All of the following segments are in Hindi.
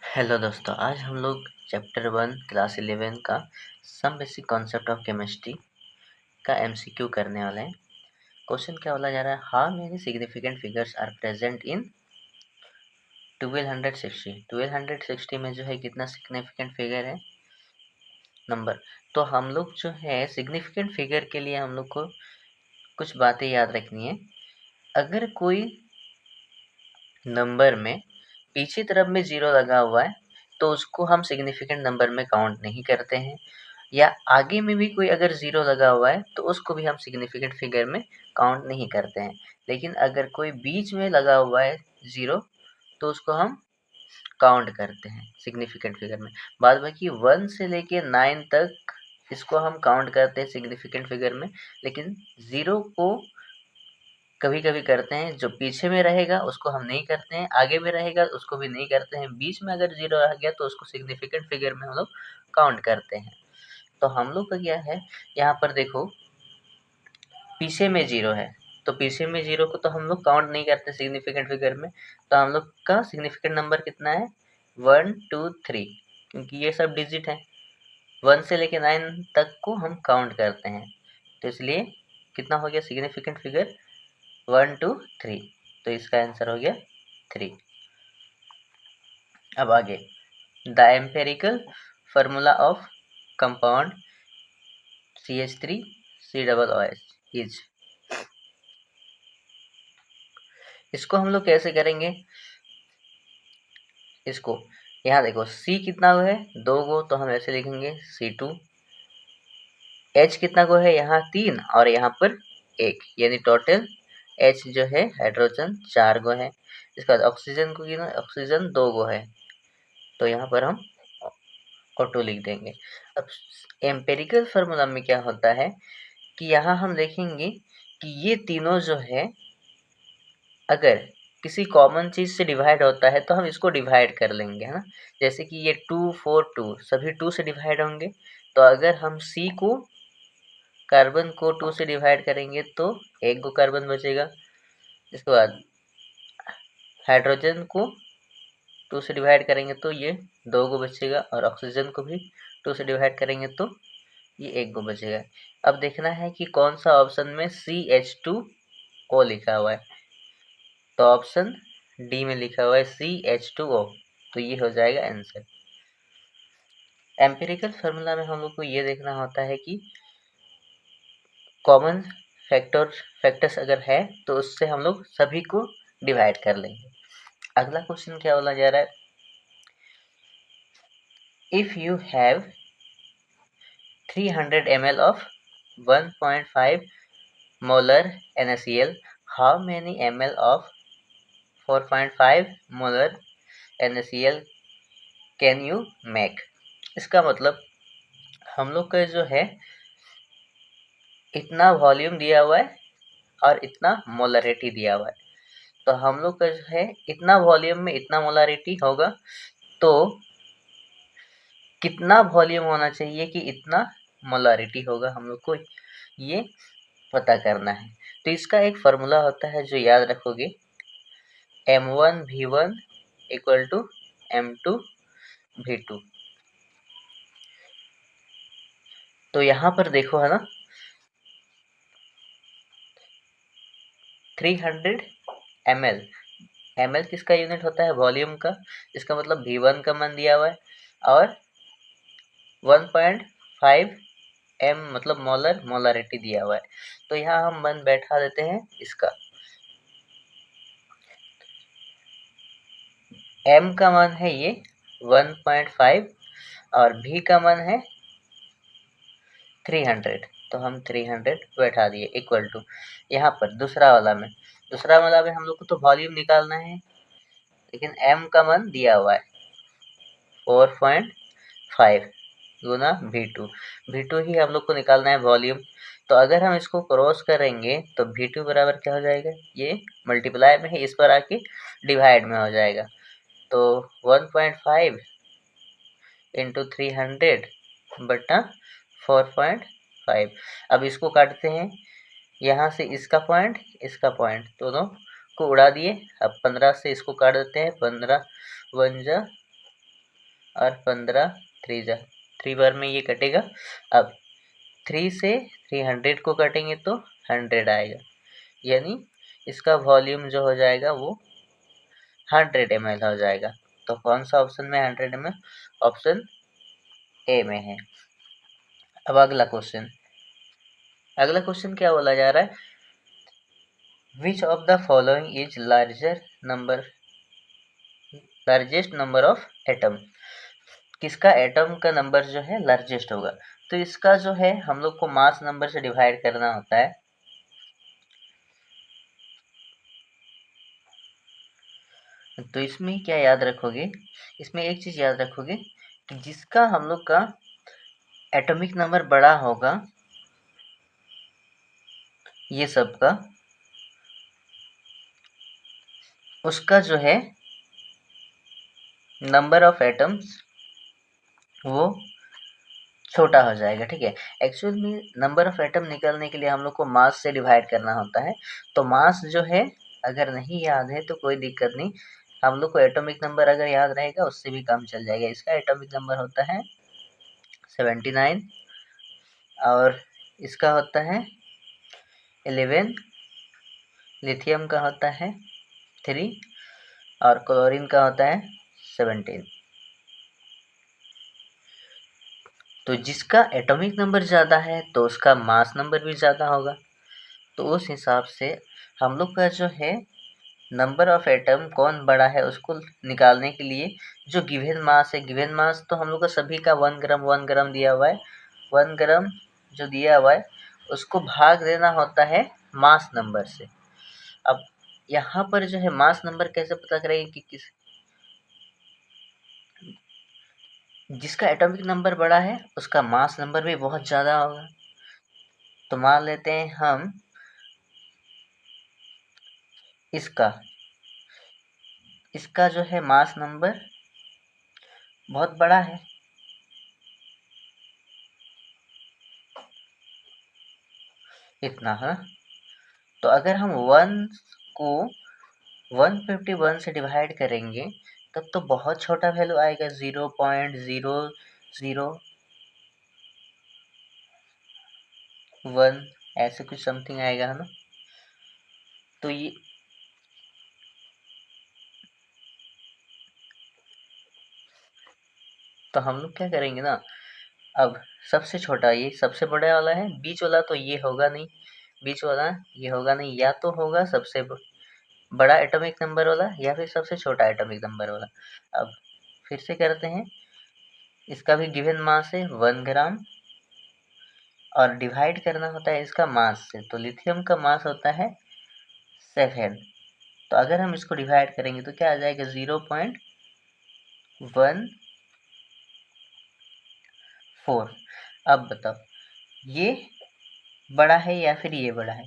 हेलो दोस्तों, आज हम लोग चैप्टर 1 क्लास 11 का some basic concept of chemistry का एमसीक्यू करने वाले हैं। क्वेश्चन क्या बोला जा रहा है, how many significant figures are present in 1260। 1260 में जो है कितना सिग्निफिकेंट फिगर है नंबर। तो हम लोग जो है सिग्निफिकेंट फिगर के लिए हम लोग को कुछ बातें याद रखनी है। अगर कोई नंबर में पीछे तरफ में 0 लगा हुआ है तो उसको हम सिग्निफिकेंट नंबर में काउंट नहीं करते हैं, या आगे में भी कोई अगर 0 लगा हुआ है तो उसको भी हम सिग्निफिकेंट फिगर में काउंट नहीं करते हैं। लेकिन अगर कोई बीच में लगा हुआ है 0 तो उसको हम काउंट करते हैं सिग्निफिकेंट फिगर में। बाद बाकी 1 से लेके 9 तक इसको हम काउंट करते हैं सिग्निफिकेंट फिगर में, लेकिन 0 को कभी कभी करते हैं। जो पीछे में रहेगा उसको हम नहीं करते हैं, आगे में रहेगा उसको भी नहीं करते हैं, बीच में अगर 0 रह गया तो उसको सिग्निफिकेंट फिगर में हम लोग काउंट करते हैं। तो हम लोग का क्या है, यहाँ पर देखो पीछे में 0 है तो पीछे में 0 को तो हम लोग काउंट नहीं करते सिग्निफिकेंट फिगर में। तो हम लोग का सिग्निफिकेंट नंबर कितना है 1 2 3, क्योंकि ये सब डिजिट है। 1 से लेके 9 तक को हम काउंट करते हैं, तो इसलिए कितना हो गया सिग्निफिकेंट फिगर 1 2 3। तो इसका आंसर हो गया 3। अब आगे, the empirical formula of compound CH3COOH is. इसको हम लोग कैसे करेंगे, इसको यहाँ देखो C कितना गो है 2 गो, तो हम ऐसे लिखेंगे C2। H कितना गो है यहाँ 3 और यहाँ पर 1, यानी टोटल H जो है हाइड्रोजन 4 गो है। इसके बाद ऑक्सीजन को गिनो, ऑक्सीजन 2 गो है, तो यहाँ पर हम O2 लिख देंगे। अब एम्पेरिकल फार्मूला में क्या होता है कि यहाँ हम देखेंगे कि ये तीनों जो है अगर किसी कॉमन चीज से डिवाइड होता है तो हम इसको डिवाइड कर लेंगे, है ना। जैसे कि ये 2 4 2 सभी 2 से डिवाइड होंगे, तो अगर हम C को कार्बन को 2 से डिवाइड करेंगे तो 1 गो कार्बन बचेगा। इसके बाद हाइड्रोजन को 2 से डिवाइड करेंगे तो ये 2 गो बचेगा, और ऑक्सीजन को भी 2 से डिवाइड करेंगे तो ये 1 गो बचेगा। अब देखना है कि कौन सा ऑप्शन में CH2O लिखा हुआ है, तो ऑप्शन डी में लिखा हुआ है CH2O, तो ये हो जाएगा आंसर। एम्पिरिकल फार्मूला में हम लोग को ये देखना होता है कि कॉमन फैक्टर्स अगर है तो उससे हम लोग सभी को डिवाइड कर लेंगे। अगला क्वेश्चन क्या बोला जा रहा है, if you have 300 ml of 1.5 molar NaCl, how many ml of 4.5 molar NaCl can you make. इसका मतलब हम लोग का जो है इतना वॉल्यूम दिया हुआ है और इतना मोलरिटी दिया हुआ है, तो हम लोग का जो है इतना वॉल्यूम में इतना मोलरिटी होगा, तो कितना वॉल्यूम होना चाहिए कि इतना मोलरिटी होगा, हम लोग को ये पता करना है। तो इसका एक फार्मूला होता है जो याद रखोगे, M1V1 इक्वल टू M2V2। तो यहाँ पर देखो है ना 300 ml, ml किसका यूनिट होता है वॉल्यूम का, इसका मतलब V1 का मान दिया हुआ है, और 1.5 m मतलब मोलरिटी दिया हुआ है। तो यहाँ हम मान बैठा देते हैं इसका, m का मान है ये 1.5 और v का मान है 300, तो हम 300 बैठा दिए इक्वल टू, यहाँ पर दूसरा वाला में हम लोग को तो वॉल्यूम निकालना है, लेकिन m का मान दिया हुआ है 4.5 गुना V2 ही हम लोग को निकालना है वॉल्यूम। तो अगर हम इसको क्रॉस करेंगे तो V2 बराबर क्या हो जाएगा, ये मल्टीप्लाई में है, इस पर आके डिवाइड में हो जाएगा, तो 1.5 इंटू 300 बटा 4.5। अब इसको काटते हैं, यहाँ से इसका पॉइंट दोनों को उड़ा दिए। अब 15 से इसको काट देते हैं, 15 1 जा और 15 3 बार में ये कटेगा। अब 3 से 300 को काटेंगे तो 100 आएगा, यानी इसका वॉल्यूम जो हो जाएगा वो 100 ml हो जाएगा। तो कौन सा ऑप्शन में 100 ml? ऑप्शन ए में है। अब अगला क्वेश्चन क्या बोला जा रहा है? Which of the following is largest number of atom? किसका एटम का नंबर जो है लार्जेस्ट होगा? तो इसका जो है हम लोग को मास नंबर से डिवाइड करना होता है। तो इसमें क्या याद रखोगे? इसमें एक चीज याद रखोगे कि जिसका हम लोग का एटॉमिक नंबर बड़ा होगा, ये सब का, उसका जो है नंबर ऑफ एटम्स वो छोटा हो जाएगा। ठीक है, एक्चुअल में नंबर ऑफ एटम निकालने के लिए हम लोग को मास से डिवाइड करना होता है। तो मास जो है अगर नहीं याद है तो कोई दिक्कत नहीं, हम लोग को एटॉमिक नंबर अगर याद रहेगा उससे भी काम चल जाएगा। इसका एटॉमिक नंबर होता है 79 और इसका होता है 11, लिथियम का होता है 3 और क्लोरीन का होता है 17। तो जिसका एटॉमिक नंबर ज़्यादा है तो उसका मास नंबर भी ज़्यादा होगा। तो उस हिसाब से हम लोग का जो है नंबर ऑफ एटम कौन बड़ा है उसको निकालने के लिए जो गिवन मास है, गिवन मास तो हम लोग का सभी का 1 ग्राम दिया हुआ है। 1 ग्राम जो दिया हुआ है उसको भाग देना होता है मास नंबर से। अब यहाँ पर जो है मास नंबर कैसे पता करेंगे कि जिसका एटॉमिक नंबर बड़ा है उसका मास नंबर भी बहुत ज़्यादा होगा। तो मान लेते हैं हम इसका जो है मास नंबर बहुत बड़ा है, इतना है। तो अगर हम 1 को 151 से डिवाइड करेंगे तब तो बहुत छोटा वैल्यू आएगा, 0.0001 ऐसे कुछ समथिंग आएगा, है ना। तो ये तो हम लोग क्या करेंगे ना, अब सबसे छोटा ये सबसे बड़ा वाला है, बीच वाला तो ये होगा नहीं, बीच वाला ये होगा नहीं, या तो होगा सबसे बड़ा एटॉमिक नंबर वाला या फिर सबसे छोटा एटॉमिक नंबर वाला। अब फिर से करते हैं, इसका भी गिवन मास है 1 ग्राम और डिवाइड करना होता है इसका मास से। तो लिथियम का मास होता है 7। तो अगर हम इसको डिवाइड करेंगे तो क्या आ जाएगा, 0.14। अब बताओ ये बड़ा है या फिर ये बड़ा है?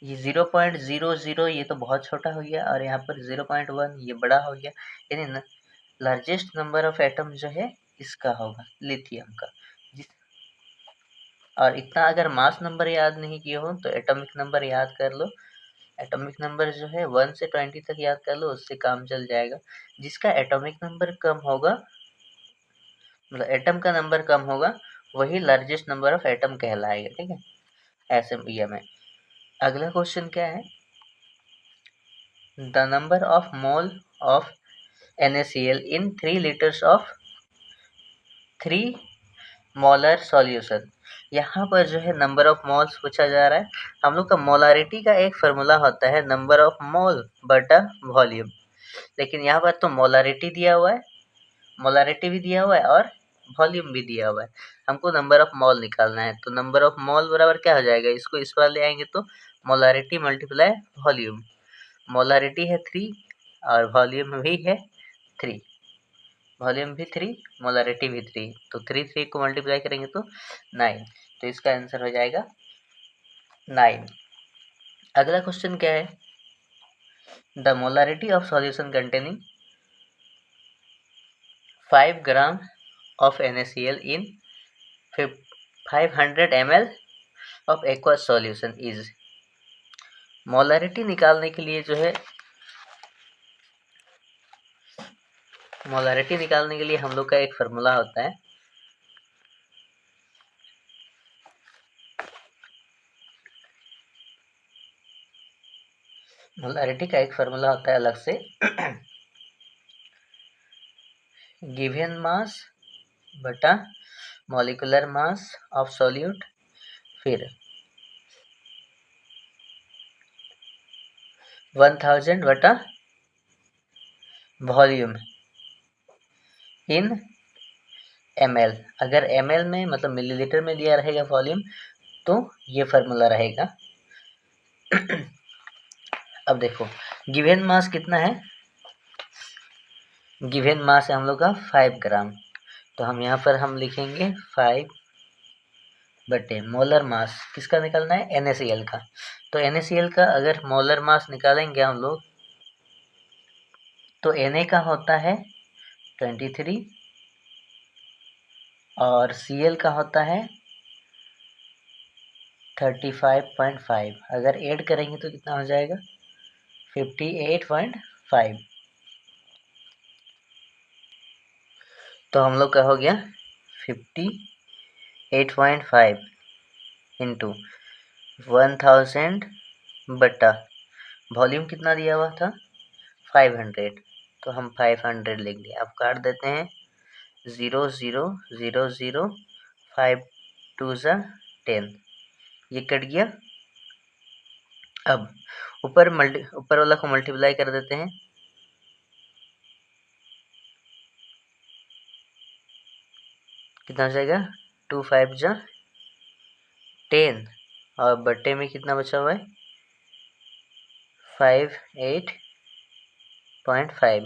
ये 0.00 ये तो बहुत छोटा हो गया और यहाँ पर 0.1 ये बड़ा हो गया, यानी लार्जेस्ट नंबर ऑफ एटम जो है इसका होगा, लिथियम का। और इतना अगर मास नंबर याद नहीं किए हो तो एटॉमिक नंबर याद कर लो। एटॉमिक नंबर जो है 1 से 20 तक याद कर लो, उससे काम चल जाएगा। जिसका एटॉमिक नंबर कम होगा, मतलब एटम का नंबर कम होगा, वही लार्जेस्ट नंबर ऑफ एटम कहलाएगा। ठीक है, ऐसे ये में। अगला क्वेश्चन क्या है, the number of mole of NaCl in 3 liters of 3 molar solution. यहाँ पर जो है नंबर ऑफ मोल्स पूछा जा रहा है। हम लोग का मोलारिटी का एक फार्मूला होता है नंबर ऑफ मोल बटा वॉल्यूम, लेकिन यहाँ पर तो मोलारिटी दिया हुआ है, मोलारिटी भी दिया हुआ है और वॉल्यूम भी दिया हुआ है। हमको नंबर ऑफ मोल निकालना है, तो नंबर ऑफ मोल बराबर क्या हो जाएगा, इसको इस बार ले आएंगे तो मोलारिटी मल्टीप्लाई वॉल्यूम। मोलारिटी है 3 और वॉल्यूम भी है 3, वॉल्यूम भी 3, मोलारिटी भी 3, तो 3 को मल्टीप्लाई करेंगे तो 9। तो इसका आंसर हो जाएगा 9। अगला क्वेश्चन क्या है, the molarity of solution containing 5 gram of NaCl in 500 ml of aqueous solution is. Molarity निकालने के लिए जो है मोलारिटी निकालने के लिए हम लोग का एक फार्मूला होता है। मोलारिटी का एक फार्मूला होता है अलग से। गिवन मास बटा मॉलिक्यूलर मास ऑफ सॉल्यूट, फिर 1000 बटा वॉल्यूम इन ml। अगर ml में मतलब मिलीलीटर में दिया रहेगा वॉल्यूम तो ये फार्मूला रहेगा। अब देखो गिवन मास कितना है, गिवन मास है हम लोग का 5 ग्राम, तो हम यहाँ पर हम लिखेंगे 5 बटे मोलर मास किसका निकालना है, NaCl का। तो NaCl का अगर मोलर मास निकालेंगे हम लोग तो Na का होता है 23 और Cl का होता है 35.5। अगर ऐड करेंगे तो कितना हो जाएगा 58.5। तो हम लोग का हो गया 58.5 इंटू 1000 बटा वॉल्यूम कितना दिया हुआ था 500, तो हम 500 लिख दिया। अब काट देते हैं 0 0 0 0 5 2 10, ये कट गया। अब ऊपर वाला को मल्टीप्लाई कर देते हैं, कितना हो जाएगा 2 5 10 और बट्टे में कितना बचा हुआ है 58.5।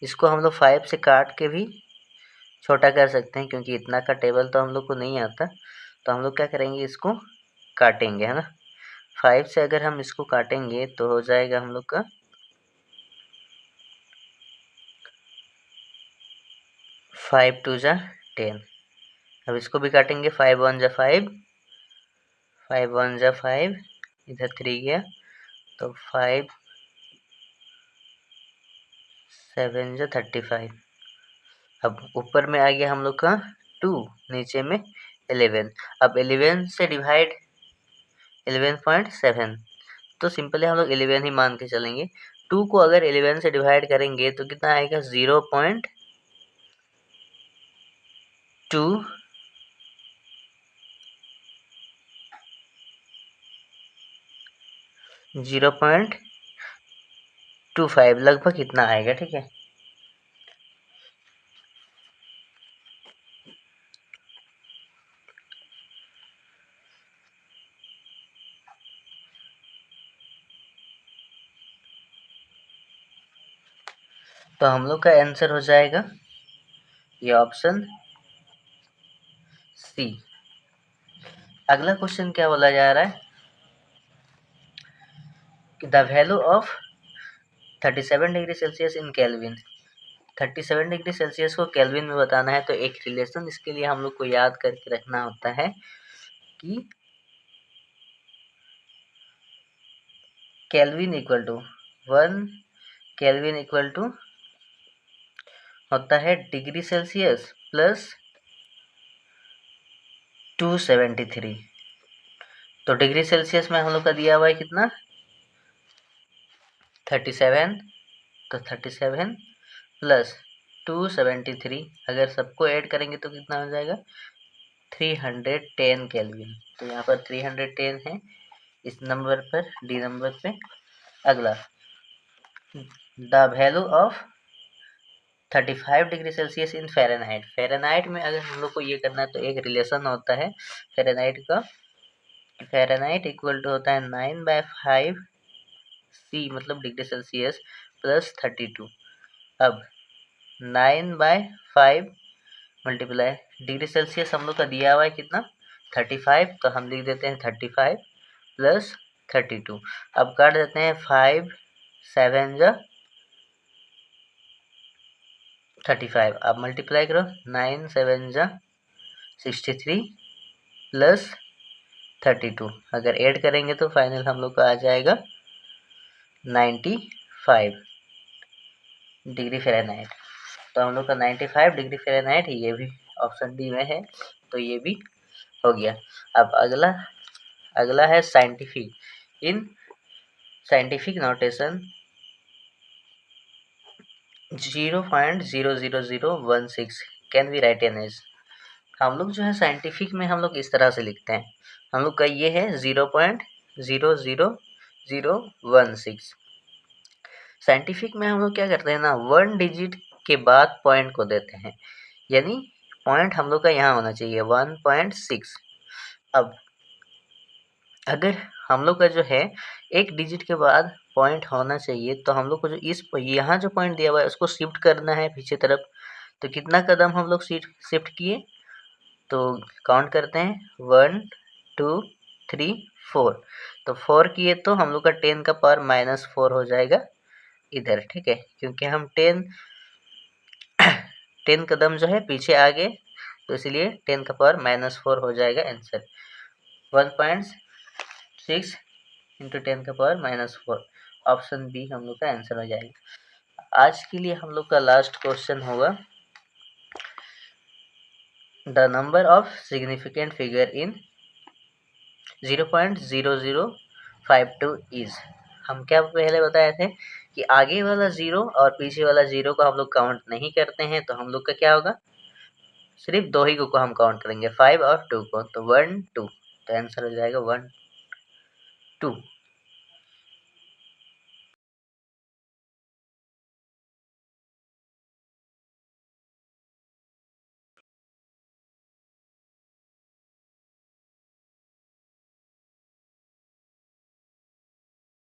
इसको हम लोग 5 से काट के भी छोटा कर सकते हैं, क्योंकि इतना का टेबल तो हम लोग को नहीं आता। तो हम लोग क्या करेंगे, इसको काटेंगे, है ना। 5 से अगर हम इसको काटेंगे तो हो जाएगा हम लोग का 5 2 10। अब इसको भी काटेंगे, 5 1 5, 5 1 5, इधर 3 गया तो 5 7 35। अब ऊपर में आ गया हम लोग का 2, नीचे में 11। अब 11 से डिवाइड 11.7, तो सिंपली हम लोग 11 ही मान के चलेंगे। 2 को अगर 11 से डिवाइड करेंगे तो कितना आएगा 0.2 0.25 लगभग इतना आएगा, ठीक है। तो हम लोग का आंसर हो जाएगा ये ऑप्शन सी। अगला क्वेश्चन क्या बोला जा रहा है कि the value of 37 degree Celsius in kelvin. 37 degree Celsius को केल्विन में बताना है, तो एक रिलेशन इसके लिए हम लोग को याद करके रखना होता है कि kelvin equal to 1 kelvin equal to होता है डिग्री सेल्सियस प्लस 273। तो डिग्री सेल्सियस में हम लोग का दिया हुआ है कितना 37, तो 37 प्लस 273, अगर सबको ऐड करेंगे तो कितना हो जाएगा 310 केल्विन। तो यहाँ पर 310 है इस नंबर पर, डी नंबर पे। अगला the value of 35 degree Celsius in Fahrenheit. Fahrenheit में अगर हम लोग को ये करना है तो एक रिलेशन होता है फ़ारेनहाइट का। फ़ारेनहाइट इक्वल टू होता है 9/5 C मतलब डिग्री सेल्सियस प्लस 32। अब 9/5 मल्टीप्लाई डिग्री सेल्सियस हम लोग का दिया हुआ है कितना 35, तो हम लिख देते हैं 35 प्लस 32। अब काट देते हैं 5 7 35। अब मल्टीप्लाई करो 9 7 63 प्लस 32। अगर ऐड करेंगे तो फाइनल हम लोग का आ जाएगा 95 डिग्री फ़ारेनहाइट। तो हम लोग का 95 डिग्री फ़ारेनहाइट ये भी ऑप्शन डी में है, तो ये भी हो गया। अब अगला है scientific. In scientific notation 0.00016 can be written as. हम लोग जो है साइंटिफिक में हम लोग इस तरह से लिखते हैं। हम लोग का ये है 0.00016। साइंटिफिक में हम लोग क्या करते हैं ना, 1 डिजिट के बाद पॉइंट को देते हैं, यानी पॉइंट हम लोग का यहाँ होना चाहिए 1.6। अब अगर हम लोग का जो है 1 डिजिट के बाद पॉइंट होना चाहिए, तो हम लोग को जो इस यहाँ जो पॉइंट दिया हुआ है उसको शिफ्ट करना है पीछे तरफ। तो कितना कदम हम लोग शिफ्ट किए, तो काउंट करते हैं 1 2 3 4। तो 4 किए तो हम लोग का 10 का पावर -4 हो जाएगा इधर, ठीक है, क्योंकि हम 10 कदम जो है पीछे आ गए, तो इसलिए 10 का पावर -4 हो जाएगा आंसर। 1.6 इंटू 10 का पावर -4, ऑप्शन बी हम लोग का आंसर हो जाएगा। आज के लिए हम लोग का लास्ट क्वेश्चन होगा, the number of significant figure in 0.0052 is. हम क्या पहले बताए थे कि आगे वाला 0 और पीछे वाला 0 को हम लोग काउंट नहीं करते हैं, तो हम लोग का क्या होगा, सिर्फ 2 ही को हम काउंट करेंगे, 5 और 2 को। तो 1 2, तो आंसर हो जाएगा 1 2।